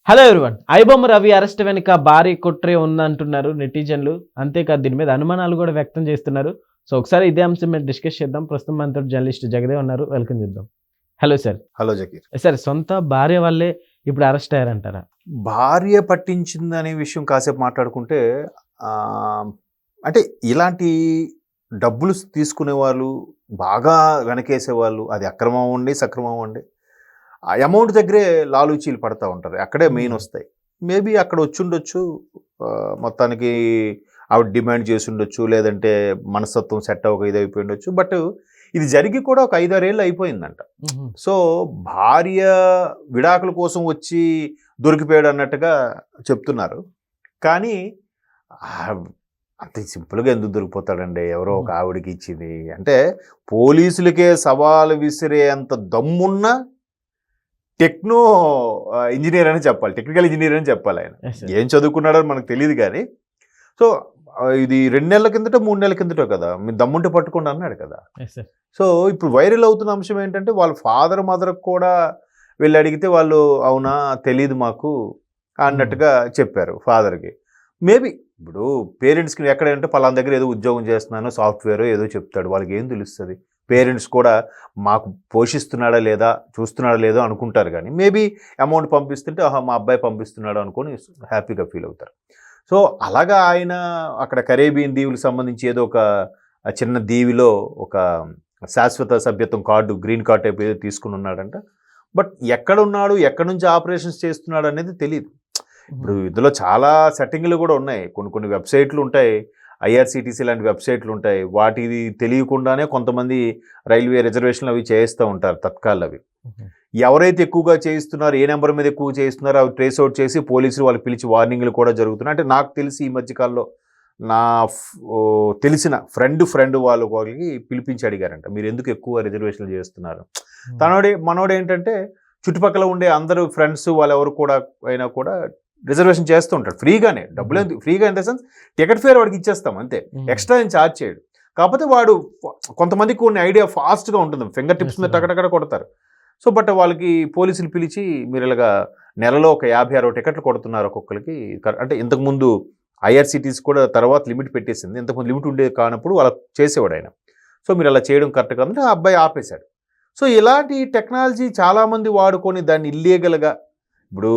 Hello everyone. IBomma Ravi arrest వెనుక భారీ కుట్రే ఉందంటున్నారు నెటిజన్లు. అంతేకాదు దీని మీద అనుమానాలు కూడా వ్యక్తం చేస్తున్నారు. సో ఒకసారి ఇదే అంశం మీద డిస్కస్ చేద్దాం. ప్రస్తుతం మనతో జర్నలిస్ట్ జగదేవ్ ఉన్నారు. వెల్కమ్ చేద్దాం. Hello sir. Hello Zakir. Sir, సొంత భార్య వాళ్ళే ఇప్పుడు అరెస్ట్ అయ్యారంటారా? భార్య పట్టించిందనే విషయం కాసేపు మాట్లాడుకుంటే అంటే ఇలాంటి డబ్బులు తీసుకునే వాళ్ళు బాగా వెనకేసేవాళ్ళు, అది అక్రమం అవ్వండి సక్రమం అవ్వండి, ఆ అమౌంట్ దగ్గరే లాలూచీలు పడతా ఉంటారు. అక్కడే మెయిన్ వస్తాయి. మేబీ అక్కడ వచ్చుండొచ్చు, మొత్తానికి ఆవిడ డిమాండ్ చేసి ఉండొచ్చు, లేదంటే మనస్తత్వం సెట్ అవ్వక ఇది అయిపోయి ఉండొచ్చు. బట్ ఇది జరిగి కూడా ఒక 5-6 ఏళ్ళు అయిపోయిందంట. సో భార్య విడాకుల కోసం వచ్చి దొరికిపోయాడు అన్నట్టుగా చెప్తున్నారు. కానీ అంత సింపుల్గా ఎందుకు దొరికిపోతాడండి? ఎవరో ఒక ఆవిడకి ఇచ్చింది అంటే పోలీసులకే సవాలు విసిరే అంత దమ్మున్న టెక్నో ఇంజనీర్ అని చెప్పాలి, టెక్నికల్ ఇంజనీర్ అని చెప్పాలి. ఆయన ఏం చదువుకున్నాడని మనకు తెలియదు. కానీ సో ఇది 2 నెలల కిందటో 3 నెలల కిందటో కదా, మీరు దమ్ముంటే పట్టుకోండి అన్నాడు కదా. సో ఇప్పుడు వైరల్ అవుతున్న అంశం ఏంటంటే వాళ్ళ ఫాదర్ మదర్కి కూడా వెళ్ళి అడిగితే వాళ్ళు అవునా తెలియదు మాకు అన్నట్టుగా చెప్పారు ఫాదర్కి. మేబీ ఇప్పుడు పేరెంట్స్కి ఎక్కడంటే పలానా దగ్గర ఏదో ఉద్యోగం చేస్తున్నానో సాఫ్ట్వేర్ ఏదో చెప్తాడు, వాళ్ళకి ఏం తెలుస్తుంది? పేరెంట్స్ కూడా మాకు పోషిస్తున్నాడా లేదా చూస్తున్నాడా లేదో అనుకుంటారు. కానీ మేబీ అమౌంట్ పంపిస్తుంటే మా అబ్బాయి పంపిస్తున్నాడు అనుకొని హ్యాపీగా ఫీల్ అవుతారు. సో అలాగా ఆయన అక్కడ కరేబియన్ దీవులకు సంబంధించి ఏదో ఒక చిన్న దీవిలో ఒక శాశ్వత సభ్యత్వం కార్డు, గ్రీన్ కార్డ్ టైప్ ఏదో తీసుకుని ఉన్నాడంట. బట్ ఎక్కడున్నాడు, ఎక్కడి నుంచి ఆపరేషన్స్ చేస్తున్నాడు అనేది తెలియదు. ఇప్పుడు ఇందులో చాలా సెట్టింగ్లు కూడా ఉన్నాయి. కొన్ని వెబ్సైట్లు ఉంటాయి, ఐఆర్సిటీసీ లాంటి వెబ్సైట్లు ఉంటాయి. వాటిది తెలియకుండానే కొంతమంది రైల్వే రిజర్వేషన్లు అవి చేయిస్తూ ఉంటారు, తత్కాల్ అవి. ఎవరైతే ఎక్కువగా చేయిస్తున్నారో, ఏ నెంబర్ మీద ఎక్కువ చేయిస్తున్నారో అవి ట్రేస్ అవుట్ చేసి పోలీసులు వాళ్ళు పిలిచి వార్నింగ్లు కూడా జరుగుతున్నాయి. అంటే నాకు తెలిసి ఈ మధ్యకాలంలో నా తెలిసిన ఫ్రెండ్ వాళ్ళకి పిలిపించి అడిగారంట, మీరు ఎందుకు ఎక్కువ రిజర్వేషన్లు చేస్తున్నారు? మనోడు ఏంటంటే చుట్టుపక్కల ఉండే అందరూ ఫ్రెండ్స్ వాళ్ళెవరు కూడా అయినా కూడా రిజర్వేషన్ చేస్తూ ఉంటాడు ఫ్రీగానే. డబ్బులు ఫ్రీగా in the sense ticket fair వాడికి ఇచ్చేస్తాం అంతే, ఎక్స్ట్రా ఏం ఛార్జ్ చేయడు. కాకపోతే వాడు కొంతమందికి కొన్ని ఐడియా ఫాస్ట్గా ఉంటుంది, ఫింగర్ టిప్స్ మీద టకటకట కొడతారు. సో బట్ వాళ్ళకి పోలీసులు పిలిచి మీరు ఇలాగా నెలలో ఒక 56 టికెట్లు కొడుతున్నారు ఒక్కొక్కరికి. అంటే ఇంతకుముందు ఐఆర్సిటీసీ కూడా తర్వాత లిమిట్ పెట్టేసింది, ఇంతకుముందు లిమిట్ ఉండేది కానప్పుడు అలా చేసేవాడు ఆయన. సో మీరు అలా చేయడం కరెక్ట్ కాదంటే ఆ అబ్బాయి ఆపేశాడు. సో ఇలాంటి టెక్నాలజీ చాలామంది వాడుకొని దాన్ని ఇల్లీగల్గా, ఇప్పుడు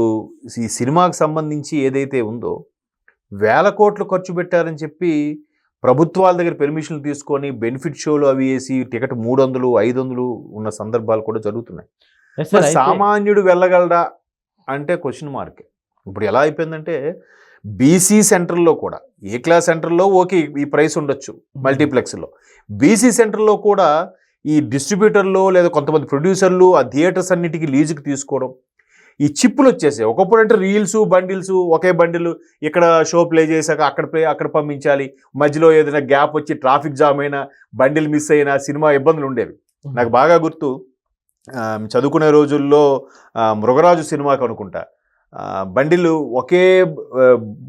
ఈ సినిమాకి సంబంధించి ఏదైతే ఉందో 1000 కోట్లు ఖర్చు పెట్టారని చెప్పి ప్రభుత్వాల దగ్గర పెర్మిషన్లు తీసుకొని బెనిఫిట్ షోలు అవి వేసి టికెట్ 300, 500 ఉన్న సందర్భాలు కూడా జరుగుతున్నాయి. సామాన్యుడు వెళ్ళగలడా అంటే క్వశ్చన్ మార్కే. ఇప్పుడు ఎలా అయిపోయిందంటే బీసీ సెంటర్లో కూడా, ఏ క్లాస్ సెంటర్లో ఓకే ఈ ప్రైస్ ఉండొచ్చు, మల్టీప్లెక్స్లో బీసీ సెంటర్లో కూడా ఈ డిస్ట్రిబ్యూటర్లు లేదా కొంతమంది ప్రొడ్యూసర్లు ఆ థియేటర్స్ అన్నిటికీ లీజుకి తీసుకోవడం, ఈ చిప్పులు వచ్చేసాయి. ఒకప్పుడు అంటే రీల్స్ బండిల్స్, ఒకే బండిల్ ఇక్కడ షో ప్లే చేశాక అక్కడ పంపించాలి, మధ్యలో ఏదైనా గ్యాప్ వచ్చి ట్రాఫిక్ జామ్ అయినా, బండిల్ మిస్ అయినా సినిమా ఇబ్బందులు ఉండేవి. నాకు బాగా గుర్తు, చదువుకునే రోజుల్లో మృగరాజు సినిమాకి అనుకుంటా బండిల్ ఒకే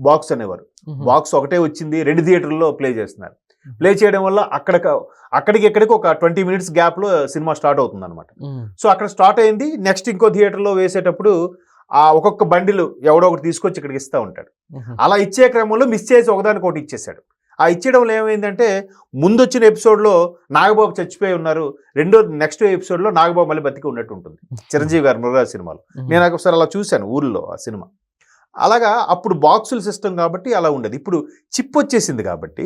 బాక్స్ అనేవారు. బాక్స్ ఒకటే వచ్చింది, 2 థియేటర్లో ప్లే చేస్తున్నారు. ప్లే చేయడం వల్ల అక్కడికి ఒక 20 మినిట్స్ గ్యాప్లో సినిమా స్టార్ట్ అవుతుంది అనమాట. సో అక్కడ స్టార్ట్ అయింది, నెక్స్ట్ ఇంకో థియేటర్లో వేసేటప్పుడు ఆ ఒక్కొక్క బండిలు ఎవడో ఒకటి తీసుకొచ్చి ఇక్కడికి ఇస్తూ ఉంటాడు. అలా ఇచ్చే క్రమంలో మిస్ చేసి ఒకదానికి ఒకటి ఇచ్చేసాడు. ఆ ఇచ్చేయడంలో ఏమైందంటే ముందు వచ్చిన ఎపిసోడ్లో నాగబాబు చచ్చిపోయి ఉన్నారు, నెక్స్ట్ ఎపిసోడ్లో నాగబాబు మళ్ళీ బతికి ఉన్నట్టు ఉంటుంది చిరంజీవి గారు మృగరాజ్ సినిమాలో. నేను ఒకసారి అలా చూశాను ఊర్లో ఆ సినిమా. అలాగా అప్పుడు బాక్సుల సిస్టమ్ కాబట్టి అలా ఉండేది. ఇప్పుడు చిప్ వచ్చేసింది కాబట్టి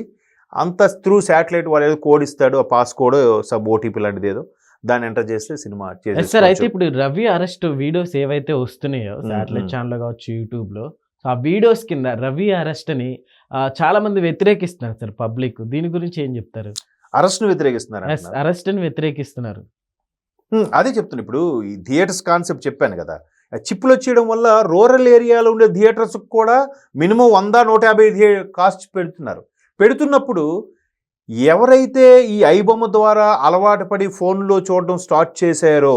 అంత త్రూ శాటిలైట్ వాళ్ళు ఏదో కోడ్ ఇస్తాడు, ఆ పాస్ కోడ్ సబ్ ఓటీపీ లాంటిది ఏదో, దాన్ని ఎంటర్ చేస్తే సినిమా సార్. అయితే ఇప్పుడు రవి అరెస్ట్ వీడియోస్ ఏవైతే వస్తున్నాయో శాటిలైట్ ఛానల్ కావచ్చు, యూట్యూబ్లో, ఆ వీడియోస్ కింద రవి అరెస్ట్ అని చాలా మంది వ్యతిరేకిస్తున్నారు సార్ పబ్లిక్. దీని గురించి ఏం చెప్తారు? అరెస్ట్ను వ్యతిరేకిస్తున్నారు, అరెస్ట్ని వ్యతిరేకిస్తున్నారు. అదే చెప్తున్నా. ఇప్పుడు ఈ థియేటర్స్ కాన్సెప్ట్ చెప్పాను కదా, చిప్పులు వచ్చేయడం వల్ల రూరల్ ఏరియాలో ఉండే థియేటర్స్కి కూడా మినిమం 100-150 కాస్ట్ పెడుతున్నప్పుడు ఎవరైతే ఈ ఐబొమ్మ ద్వారా అలవాటు పడి ఫోన్లో చూడడం స్టార్ట్ చేశారో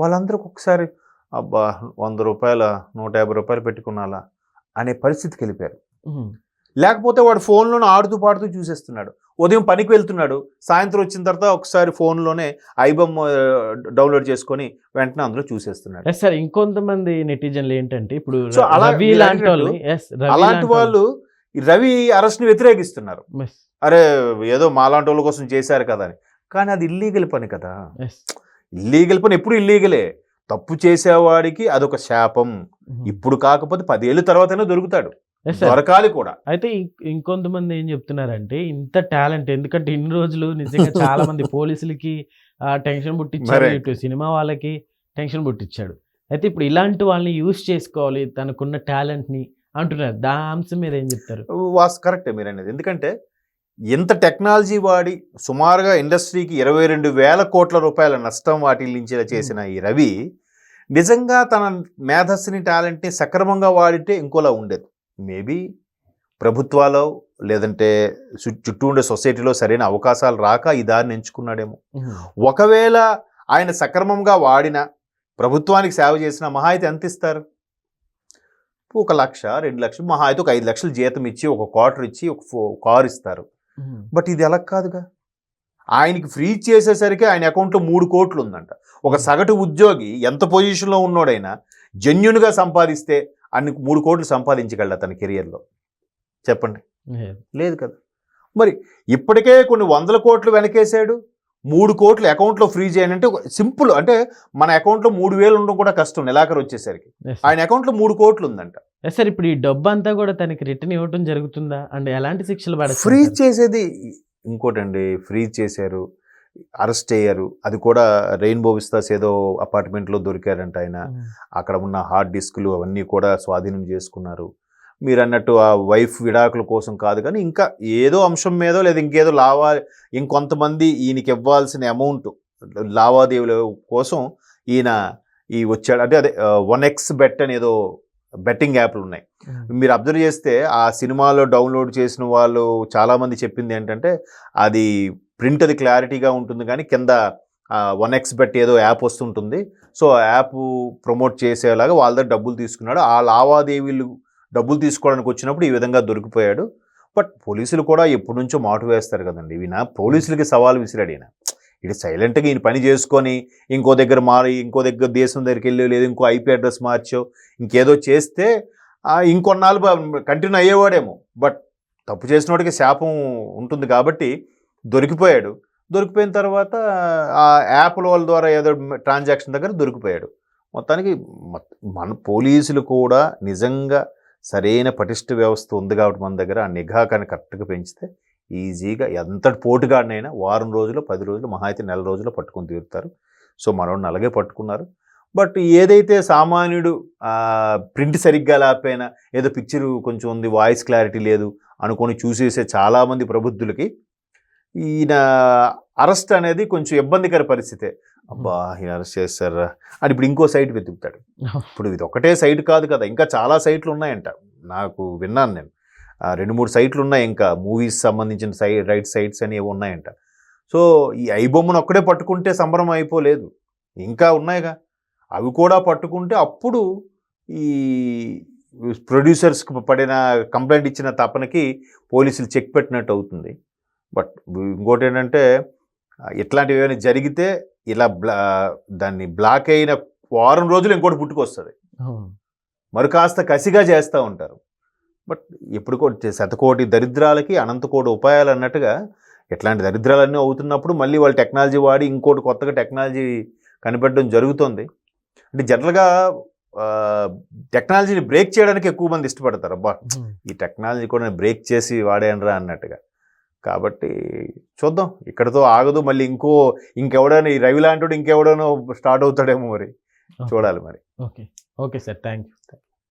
వాళ్ళందరికీ ఒకసారి అబ్బా 100 రూపాయల 150 రూపాయలు పెట్టుకున్నాలా అనే పరిస్థితికి వెళ్ళిపోయారు. లేకపోతే వాడు ఫోన్లోనే ఆడుతూ పాడుతూ చూసేస్తున్నాడు. ఉదయం పనికి వెళ్తున్నాడు, సాయంత్రం వచ్చిన తర్వాత ఒకసారి ఫోన్లోనే ఐబొమ్మ డౌన్లోడ్ చేసుకొని వెంటనే అందులో చూసేస్తున్నాడు. సార్ ఇంకొంతమంది నెటిజన్లు ఏంటంటే ఇప్పుడు సో అలా రవి లాంటి వాళ్ళని అలాంటి వాళ్ళు ఈ రవి అరెస్ట్ ని వ్యతిరేకిస్తున్నారు. అరే ఏదో మాలాంటి వాళ్ళ కోసం చేశారు కదా అని. కానీ అది ఇల్లీగల్ పని కదా. ఇల్లీగల్ పని ఎప్పుడు ఇల్లీగలే. తప్పు చేసేవాడికి అదొక శాపం. ఇప్పుడు కాకపోతే 10 ఏళ్ళ తర్వాతైనా దొరుకుతాడు, దొరకాలి కూడా. అయితే ఇంకొంతమంది ఏం చెప్తున్నారంటే ఇంత టాలెంట్, ఎందుకంటే ఇన్ని రోజులు నిజంగా చాలా మంది పోలీసులకి టెన్షన్ పుట్టించారు, ఇటు సినిమా వాళ్ళకి టెన్షన్ పుట్టించాడు. అయితే ఇప్పుడు ఇలాంటి వాళ్ళని యూజ్ చేసుకోవాలి తనకున్న టాలెంట్ ని అంటున్నారు. దా అంశం మీద ఏం చెప్తారు? కరెక్టే మీరు అనేది. ఎందుకంటే ఎంత టెక్నాలజీ వాడి సుమారుగా ఇండస్ట్రీకి 22,000 కోట్ల రూపాయల నష్టం వాటిల్లించేలా చేసిన ఈ రవి నిజంగా తన మేధస్సుని టాలెంట్ని సక్రమంగా వాడితే ఇంకోలా ఉండేది. మేబీ ప్రభుత్వాలు లేదంటే చుట్టూ ఉండే సొసైటీలో సరైన అవకాశాలు రాక ఈ దారిని ఎంచుకున్నాడేమో. ఒకవేళ ఆయన సక్రమంగా వాడిన ప్రభుత్వానికి సేవ చేసిన మహా అయితే ఎంత ఇస్తారు? 1 లక్ష 2 లక్షలు, మహా అయితే ఒక 5 లక్షలు జీతం ఇచ్చి, ఒక క్వార్టర్ ఇచ్చి, ఒక కారు ఇస్తారు. బట్ ఇది ఎలా కాదుగా. ఆయనకి ఫ్రీ చేసేసరికి ఆయన అకౌంట్లో 3 కోట్లు ఉందంట. ఒక సగటు ఉద్యోగి ఎంత పొజిషన్లో ఉన్నోడైనా జెన్యున్గా సంపాదిస్తే అన్ని 3 కోట్లు సంపాదించగలడు తన కెరియర్లో? చెప్పండి, లేదు కదా. మరి ఇప్పటికే కొన్ని 100 కోట్లు వెనకేసాడు. 3 కోట్లు అకౌంట్లో ఫ్రీ చేయండి అంటే సింపుల్. అంటే మన అకౌంట్లో 3,000 ఉండడం కూడా కష్టం నెలాఖరు వచ్చేసరికి. ఆయన అకౌంట్లో 3 కోట్లు ఉందంట. సార్ ఇప్పుడు ఈ డబ్బు అంతా కూడా తనకి రిటర్న్ ఇవ్వడం జరుగుతుందా? అండ్ ఎలాంటి శిక్షలు పడతాయి? ఫ్రీజ్ చేసేది ఇంకోటండి. ఫ్రీజ్ చేశారు, అరెస్ట్ అయ్యారు. అది కూడా రెయిన్బో విస్తాస్ ఏదో అపార్ట్మెంట్లో దొరికారంట ఆయన. అక్కడ ఉన్న హార్డ్ డిస్కులు అవన్నీ కూడా స్వాధీనం చేసుకున్నారు. మీరు అన్నట్టు ఆ వైఫ్ విడాకుల కోసం కాదు, కానీ ఇంకా ఏదో అంశం మీదో లేదా ఇంకేదో ఇంకొంతమంది ఈయనకి ఇవ్వాల్సిన అమౌంట్ లావాదేవీల కోసం ఈయన వచ్చాడు. అంటే అదే 1x బెట్ అని ఏదో బెట్టింగ్ యాప్లు ఉన్నాయి. మీరు అబ్జర్వ్ చేస్తే ఆ సినిమాలో డౌన్లోడ్ చేసిన వాళ్ళు చాలామంది చెప్పింది ఏంటంటే అది ప్రింట్ అది క్లారిటీగా ఉంటుంది, కానీ కింద 1x బెట్ ఏదో యాప్ వస్తుంటుంది. సో ఆ యాప్ ప్రమోట్ చేసేలాగా వాళ్ళ దగ్గర డబ్బులు తీసుకున్నాడు. ఆ లావాదేవీలు డబ్బులు తీసుకోవడానికి వచ్చినప్పుడు ఈ విధంగా దొరికిపోయాడు. బట్ పోలీసులు కూడా ఎప్పటి నుంచో మాటు వేస్తారు కదండి. ఈయన పోలీసులకి సవాల్ విసిరాడు. ఇది సైలెంట్గా ఈయన పని చేసుకొని ఇంకో దగ్గర దేశం దగ్గరికి వెళ్ళి, లేదు ఇంకో IP అడ్రస్ మార్చో ఇంకేదో చేస్తే ఇంకొన్నాళ్ళు కంటిన్యూ అయ్యేవాడేమో. బట్ తప్పు చేసిన వాడికి శాపం ఉంటుంది కాబట్టి దొరికిపోయాడు. దొరికిపోయిన తర్వాత ఆ యాప్ల వాళ్ళ ద్వారా ఏదో ట్రాన్సాక్షన్ దగ్గర దొరికిపోయాడు. మొత్తానికి మన పోలీసులు కూడా నిజంగా సరైన పటిష్ట వ్యవస్థ ఉంది కాబట్టి మన దగ్గర ఆ నిఘా కానీ కరెక్ట్గా పెంచితే ఈజీగా ఎంతటి పోటుగాడినైనా వారం రోజులు, 10 రోజులు, మహా అయితే నెల రోజుల్లో పట్టుకొని తీరుతారు. సో మనోడిని అలాగే పట్టుకున్నారు. బట్ ఏదైతే సామాన్యుడు ప్రింట్ సరిగ్గా లేకపోయినా, ఏదో పిక్చర్ కొంచెం ఉంది, వాయిస్ క్లారిటీ లేదు అనుకొని చూసేసే చాలామంది ప్రబుద్ధులకి ఈయన అరెస్ట్ అనేది కొంచెం ఇబ్బందికర పరిస్థితే. అబ్బా ఈయన అరెస్ట్ చేస్తారా అని ఇప్పుడు ఇంకో సైట్ వెతుకుతాడు. ఇప్పుడు ఇది ఒకటే సైట్ కాదు కదా, ఇంకా చాలా సైట్లు ఉన్నాయంట. నాకు విన్నాను నేను 2-3 సైట్లు ఉన్నాయి, ఇంకా మూవీస్ సంబంధించిన రైట్ సైట్స్ అని ఉన్నాయంట. సో ఈ ఐబొమ్మను ఒక్కడే పట్టుకుంటే సంబరం అయిపోలేదు, ఇంకా ఉన్నాయిగా. అవి కూడా పట్టుకుంటే అప్పుడు ఈ ప్రొడ్యూసర్స్కి పడిన కంప్లైంట్ ఇచ్చిన తపనకి పోలీసులు చెక్ పెట్టినట్టు అవుతుంది. బట్ ఇంకోటి ఏంటంటే ఇట్లాంటివి ఏమైనా జరిగితే ఇలా దాన్ని బ్లాక్ అయిన వారం రోజులు ఇంకోటి పుట్టుకొస్తుంది, మరి కాస్త కసిగా చేస్తూ ఉంటారు. బట్ ఎప్పుడు కూడా శతకోటి దరిద్రాలకి అనంతకోటి ఉపాయాలు అన్నట్టుగా ఇట్లాంటి దరిద్రాలన్నీ అవుతున్నప్పుడు మళ్ళీ వాళ్ళు టెక్నాలజీ వాడి ఇంకోటి కొత్తగా టెక్నాలజీ కనిపెట్టడం జరుగుతుంది. అంటే జనరల్గా టెక్నాలజీని బ్రేక్ చేయడానికి ఎక్కువ మంది ఇష్టపడతారు. అబ్బా ఈ టెక్నాలజీ కూడా బ్రేక్ చేసి వాడేనరా అన్నట్టుగా. కాబట్టి చూద్దాం, ఇక్కడతో ఆగదు. మళ్ళీ ఇంకెవడైనా ఈ రవి లాంటి ఇంకెవడనో స్టార్ట్ అవుతాడేమో, మరి చూడాలి మరి. Okay sir, thank you.